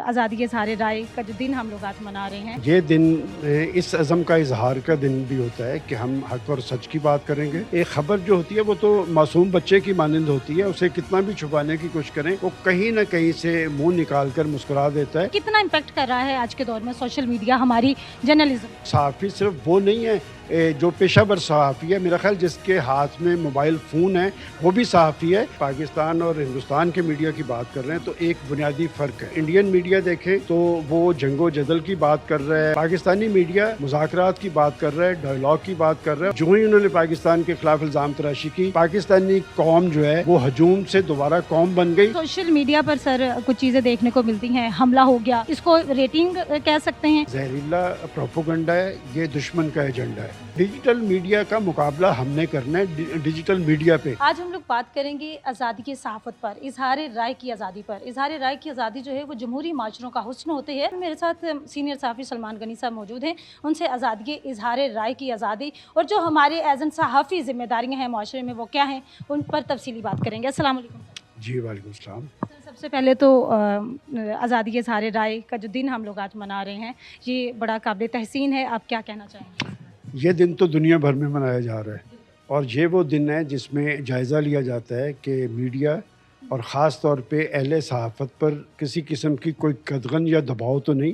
आज़ादी इज़हार राय का जो दिन हम लोग आज मना रहे हैं। ये दिन इस अज़म का इजहार का दिन भी होता है कि हम हक और सच की बात करेंगे। एक खबर जो होती है वो तो मासूम बच्चे की मानंद होती है, उसे कितना भी छुपाने की कोशिश करें वो कहीं ना कहीं से मुंह निकाल कर मुस्कुरा देता है। कितना इम्पैक्ट कर रहा है आज के दौर में सोशल मीडिया हमारी जर्नलिज्म? सहाफ़ी सिर्फ वो नहीं है जो पेशावर सहाफ़ी है, मेरा ख्याल जिसके हाथ में मोबाइल फ़ोन है वो भी सहाफ़ी है। पाकिस्तान और हिंदुस्तान के मीडिया की बात कर रहे हैं तो एक बुनियादी फ़र्क है। इंडियन मीडिया देखें तो वो जंगो जदल की बात कर रहा है, पाकिस्तानी मीडिया मुज़ाकरात की बात कर रहा है, डायलॉग की बात कर रहा है। जो ही उन्होंने पाकिस्तान के खिलाफ इल्ज़ाम तराशी की, पाकिस्तानी कौम जो है वो हजूम से दोबारा कौम बन गई। सोशल मीडिया पर सर कुछ चीज़ें देखने को मिलती हैं, हमला हो गया, इसको रेटिंग कह सकते हैं। जहरीला प्रोपोगंडा है, ये दुश्मन का एजेंडा है। डिजिटल मीडिया का मुकाबला हमने करना है डिजिटल मीडिया पे। आज हम लोग बात करेंगे आज़ादी की सहाफ़त पर, इज़हार राय की आज़ादी पर। इज़हार राय की आज़ादी जो है वो जमहूरी माशरों का हुस्न होती है। मेरे साथ सीनियर सहाफ़ी सलमान गनी साहब मौजूद हैं, उनसे आज़ादी इज़हार राय की आज़ादी और जो हमारे एज एन सहाफ़ी ज़िम्मेदारियाँ हैं माशरे में वो क्या हैं, उन पर तफसीली बात करेंगे। अस्सलाम वालेकुम। जी वालेकुम सलाम। सबसे पहले तो आज़ादी इज़हार राय का जो दिन हम लोग आज मना रहे हैं ये बड़ा काबिल तहसीन है, आप क्या कहना चाहेंगे? ये दिन तो दुनिया भर में मनाया जा रहा है और ये वो दिन है जिसमें जायज़ा लिया जाता है कि मीडिया और ख़ास तौर पे अहले सहाफ़त पर किसी किस्म की कोई कदगन या दबाव तो नहीं,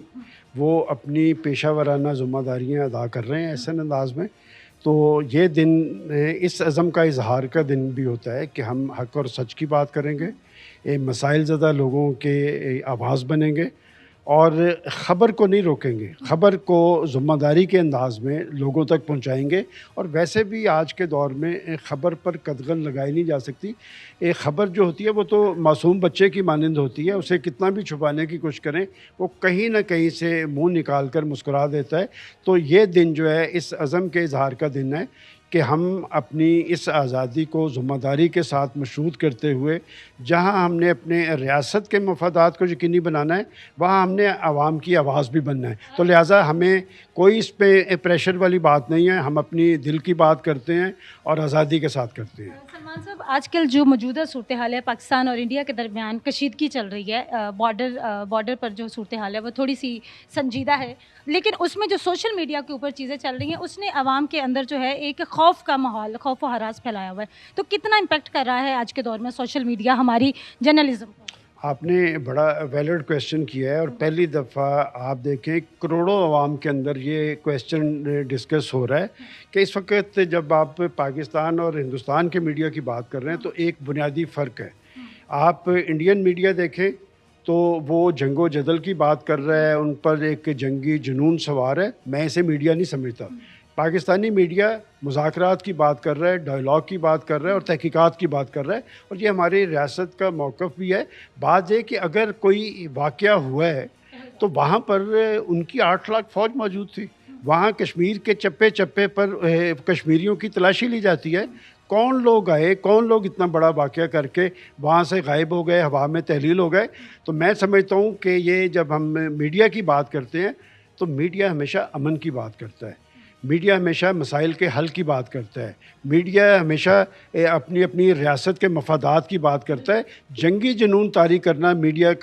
वो अपनी पेशा वराना ज़िम्मेदारियाँ अदा कर रहे हैं ऐसे अंदाज़ में। तो ये दिन इस अज़म का इजहार का दिन भी होता है कि हम हक और सच की बात करेंगे, मसाइल ज़दा लोगों के आवाज़ बनेंगे और ख़बर को नहीं रोकेंगे, ख़बर को ज़िम्मेदारी के अंदाज़ में लोगों तक पहुंचाएंगे। और वैसे भी आज के दौर में ख़बर पर कदगन लगाई नहीं जा सकती। एक ख़बर जो होती है वो तो मासूम बच्चे की मानंद होती है, उसे कितना भी छुपाने की कोशिश करें वो कहीं ना कहीं से मुंह निकाल कर मुस्कुरा देता है। तो ये दिन जो है इस अज़म के इजहार का दिन है कि हम अपनी इस आज़ादी को ज़िम्मेदारी के साथ मशरूत करते हुए जहाँ हमने अपने रियासत के मफादात को यकीनी बनाना है वहाँ हमने आवाम की आवाज़ भी बनना है। तो लिहाजा हमें कोई इस पे प्रेशर वाली बात नहीं है, हम अपनी दिल की बात करते हैं और आज़ादी के साथ करते हैं। सलमान साहब, आजकल जो मौजूदा सूरत हाल है पाकिस्तान और इंडिया के दरमियान कशीदगी चल रही है, बॉर्डर पर जो सूरत हाल है वो थोड़ी सी संजीदा है, लेकिन उसमें जो सोशल मीडिया के ऊपर चीज़ें चल रही हैं उसने आवाम के अंदर जो है एक खौफ का माहौल, खौफ व हरास फैलाया हुआ है। तो कितना इम्पेक्ट कर रहा है आज के दौर में सोशल मीडिया हमारी जर्नलिज्म को? आपने बड़ा वैलिड क्वेश्चन किया है और पहली दफ़ा आप देखें करोड़ों आवाम के अंदर ये क्वेश्चन डिस्कस हो रहा है कि इस वक्त जब आप पाकिस्तान और हिंदुस्तान के मीडिया की बात कर रहे हैं तो एक बुनियादी फ़र्क है। आप इंडियन मीडिया देखें तो वो जंगो जदल की बात कर रहा है, उन पर एक जंगी जुनून सवार है, मैं इसे मीडिया नहीं समझता। पाकिस्तानी मीडिया मुज़ाकरात की बात कर रहा है, डायलॉग की बात कर रहा है और तहकीकात की बात कर रहा है और ये हमारी रियासत का मौक़िफ़ भी है। बात ये कि अगर कोई वाक़या हुआ है तो वहाँ पर उनकी 8 लाख फ़ौज मौजूद थी, वहाँ कश्मीर के चप्पे चप्पे पर कश्मीरियों की तलाशी ली जाती है। कौन लोग आए, कौन लोग इतना बड़ा वाक़या करके वहाँ से गायब हो गए, हवा में तहलील हो गए। तो मैं समझता हूँ कि ये जब हम मीडिया की बात करते हैं तो मीडिया हमेशा अमन की बात करता है, मीडिया हमेशा मसाइल के हल की बात करता है, मीडिया हमेशा अपनी अपनी रियासत के मफादात की बात करता है। जंगी जुनून तारी करना मीडिया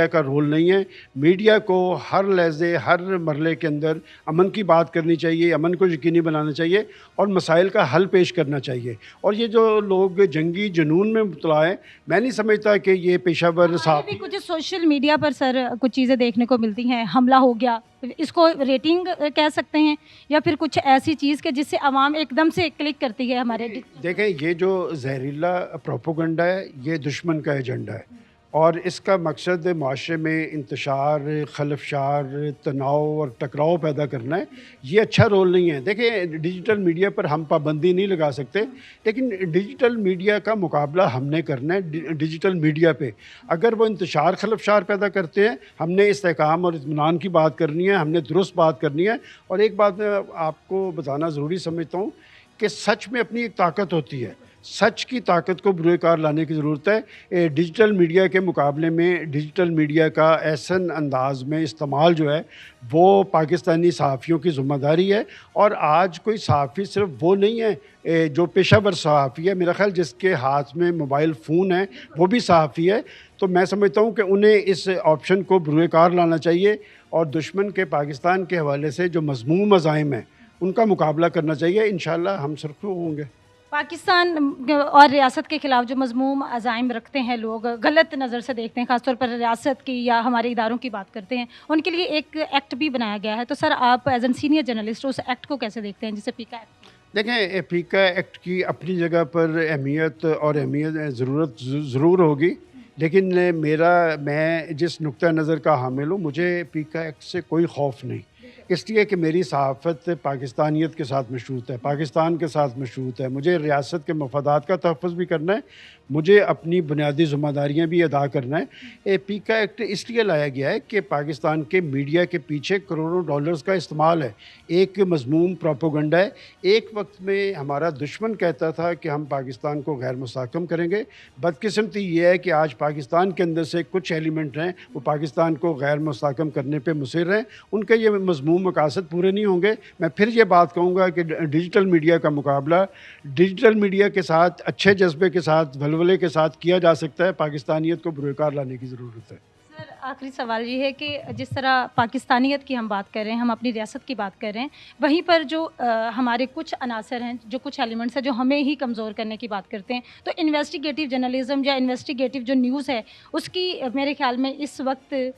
का रोल नहीं है। मीडिया को हर लहज़े हर मरले के अंदर अमन की बात करनी चाहिए, अमन को यकीनी बनाना चाहिए और मसाइल का हल पेश करना चाहिए। और ये जो लोग जंगी जुनून में मुबतला हैं, मैं नहीं समझता कि ये पेशावर साहब भी कुछ सोशल मीडिया पर सर कुछ चीज़ें देखने को मिलती हैं, हमला हो गया, इसको रेटिंग कह सकते हैं या फिर कुछ ऐसी चीज़ के जिससे आवाम एकदम से क्लिक करती है हमारे। देखें, ये जो जहरीला प्रोपोगंडा है ये दुश्मन का एजेंडा है और इसका मकसद माशरे में इंतशार, खलफशार, तनाव और टकराव पैदा करना है। ये अच्छा रोल नहीं है। देखें, डिजिटल मीडिया पर हम पाबंदी नहीं लगा सकते, लेकिन डिजिटल मीडिया का मुकाबला हमने करना है डिजिटल मीडिया पे। अगर वो इंतशार, खलफशार पैदा करते हैं, हमने इस्तेहकाम और इत्मीनान की बात करनी है, हमने दुरुस्त बात करनी है। और एक बात मैं आपको बताना ज़रूरी समझता हूँ कि सच में अपनी एक ताकत होती है। सच की ताकत को बुरे कार लाने की ज़रूरत है। डिजिटल मीडिया के मुकाबले में डिजिटल मीडिया का ऐसन अंदाज में इस्तेमाल जो है वो पाकिस्तानी सहाफ़ियों की ज़िम्मेदारी है। और आज कोई सहाफ़ी सिर्फ वो नहीं है जो पेशावर सहाफ़ी है, मेरा ख़्याल जिसके हाथ में मोबाइल फ़ोन है वो भी सहाफ़ी है। तो मैं समझता हूँ कि उन्हें इस ऑप्शन को बुरे कार लाना चाहिए और दुश्मन के पाकिस्तान के हवाले से जो मज़मूम अज़ाइम हैं उनका मुकाबला करना चाहिए। इंशाअल्लाह हम सुरख़रू होंगे। पाकिस्तान और रियासत के ख़िलाफ़ जो मज़मूम अज़ाइम रखते हैं, लोग गलत नज़र से देखते हैं, ख़ास तौर पर रियासत की या हमारे इदारों की बात करते हैं, उनके लिए एक एक्ट भी बनाया गया है। तो सर, आप एज़ एन सीनियर जर्नलिस्ट उस एक्ट को कैसे देखते हैं, जिसे पीका एक्ट? देखें, पीका एक्ट की अपनी जगह पर अहमियत ज़रूरत ज़रूर होगी, लेकिन मैं जिस नुक्ता नज़र का हामिल हूँ, मुझे पीका एक्ट से कोई खौफ नहीं। इसलिए कि मेरी सहाफ़त पाकिस्तानियत के साथ मशरूत है, पाकिस्तान के साथ मशरूत है। मुझे रियासत के मफादात का तहफ़्फ़ुज़ भी करना है, मुझे अपनी बुनियादी ज़िम्मेदारियाँ भी अदा करना है। पीका एक्ट इसलिए लाया गया है कि पाकिस्तान के मीडिया के पीछे करोड़ों डॉलर्स का इस्तेमाल है, एक मज़मूम प्रोपेगेंडा है। एक वक्त में हमारा दुश्मन कहता था कि हम पाकिस्तान को गैर मुस्तहकम करेंगे। बदकिस्मती ये है कि आज पाकिस्तान के अंदर से कुछ एलिमेंट हैं वो पाकिस्तान को गैर मुस्तहकम करने पे मुसिर हैं। उनके ये मज़मूम मकासद पूरे नहीं होंगे। मैं फिर ये बात कहूँगा कि डिजिटल मीडिया का मुकाबला डिजिटल मीडिया के साथ अच्छे जज्बे के साथ, वलवले के साथ किया जा सकता है। पाकिस्तानियत को बुरेकार लाने की ज़रूरत है। सर, आखिरी सवाल ये है कि जिस तरह पाकिस्तानियत की हम बात कर रहे हैं, हम अपनी रियासत की बात कर रहे हैं, वहीं पर जो हमारे कुछ अनासर हैं, जो कुछ एलिमेंट्स हैं जो हमें ही कमज़ोर करने की बात करते हैं, तो इन्वेस्टिगेटिव जर्नलिज़्म या इन्वेस्टिगेटिव जो न्यूज़ है उसकी मेरे ख़्याल में इस वक्त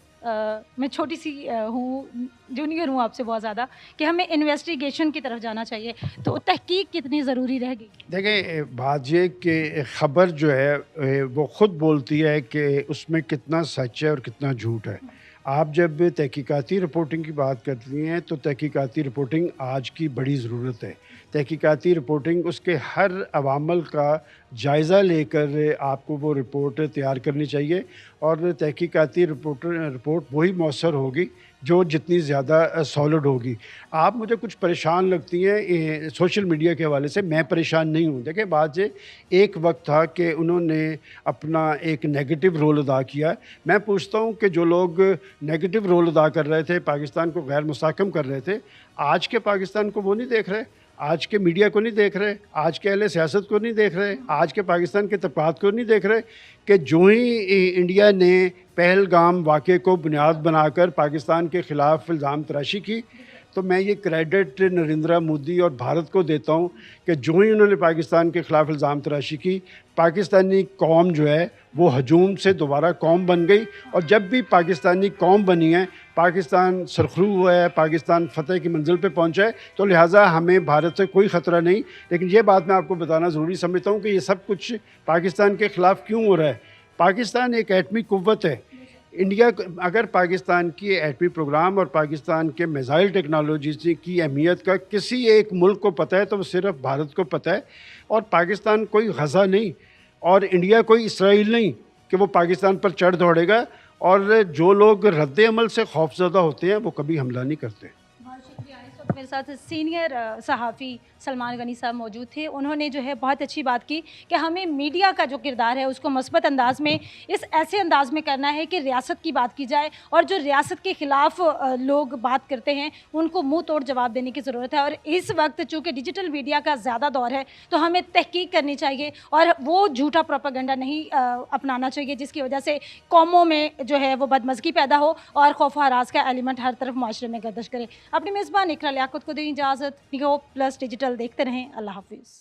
मैं छोटी सी हूँ, जूनियर हूँ आपसे बहुत ज़्यादा, कि हमें इन्वेस्टिगेशन की तरफ जाना चाहिए। तो तहकीक कितनी ज़रूरी रहेगी? देखें, बात ये कि ख़बर जो है वो ख़ुद बोलती है कि उसमें कितना सच है और कितना झूठ है। आप जब तहकीकाती रिपोर्टिंग की बात करती हैं तो तहकीकाती रिपोर्टिंग आज की बड़ी ज़रूरत है। तहकीकाती रिपोर्टिंग उसके हर अवामल का जायज़ा लेकर आपको वो रिपोर्ट तैयार करनी चाहिए और तहकीकाती रिपोर्ट वही मौसर होगी जो जितनी ज़्यादा सॉलिड होगी। आप मुझे कुछ परेशान लगती हैं सोशल मीडिया के हवाले से, मैं परेशान नहीं हूँ। देखिए, बात ये एक वक्त था कि उन्होंने अपना एक नेगेटिव रोल अदा किया। मैं पूछता हूँ कि जो लोग नेगेटिव रोल अदा कर रहे थे, पाकिस्तान को गैर मुस्तहकम कर रहे थे, आज के पाकिस्तान को वो नहीं देख रहे, आज के मीडिया को नहीं देख रहे, आज के अहले सियासत को नहीं देख रहे, आज के पाकिस्तान के तबकात को नहीं देख रहे कि जो ही इंडिया ने पहलगाम वाक़े को बुनियाद बनाकर पाकिस्तान के ख़िलाफ़ इल्ज़ाम तराशी की, तो मैं ये क्रेडिट नरेंद्र मोदी और भारत को देता हूँ कि जो ही उन्होंने पाकिस्तान के ख़िलाफ़ इल्ज़ाम तराशी की, पाकिस्तानी कौम जो है वो हजूम से दोबारा कौम बन गई। और जब भी पाकिस्तानी कौम बनी है, पाकिस्तान सरखरू हुआ है, पाकिस्तान फ़तह की मंजिल पे पहुंचा है। तो लिहाजा हमें भारत से कोई ख़तरा नहीं। लेकिन ये बात मैं आपको बताना ज़रूरी समझता हूँ कि ये सब कुछ पाकिस्तान के ख़िलाफ़ क्यों हो रहा है। पाकिस्तान एक एटमी क़ुव्वत है। इंडिया अगर पाकिस्तान की एटमी प्रोग्राम और पाकिस्तान के मिसाइल टेक्नोलॉजी की अहमियत का किसी एक मुल्क को पता है तो वो सिर्फ भारत को पता है। और पाकिस्तान कोई गज़ा नहीं और इंडिया कोई इसराइल नहीं कि वो पाकिस्तान पर चढ़ दौड़ेगा। और जो लोग रद्द अमल से खौफज़दा होते हैं वो कभी हमला नहीं करते। बहुत शुक्रिया। इस वक्त मेरे साथ सीनियर सहाफ़ी सलमान गनी साहब मौजूद थे। उन्होंने जो है बहुत अच्छी बात की कि हमें मीडिया का जो किरदार है उसको मस्बत अंदाज में, इस ऐसे अंदाज में करना है कि रियासत की बात की जाए और जो रियासत के ख़िलाफ़ लोग बात करते हैं उनको मुंह तोड़ जवाब देने की ज़रूरत है। और इस वक्त चूँकि डिजिटल मीडिया का ज़्यादा दौर है तो हमें तहकीक करनी चाहिए और वो झूठा प्रोपेगेंडा नहीं अपनाना चाहिए जिसकी वजह से कौमों में जो है वो बदमज़गी पैदा हो और खौफ हरास का एलिमेंट हर तरफ माशरे में गर्दिश करे। अपनी मेज़बान इकरा लियाकत को दें इजाज़त। निगो प्लस डिजिटल देखते रहें। अल्लाह हाफिज़।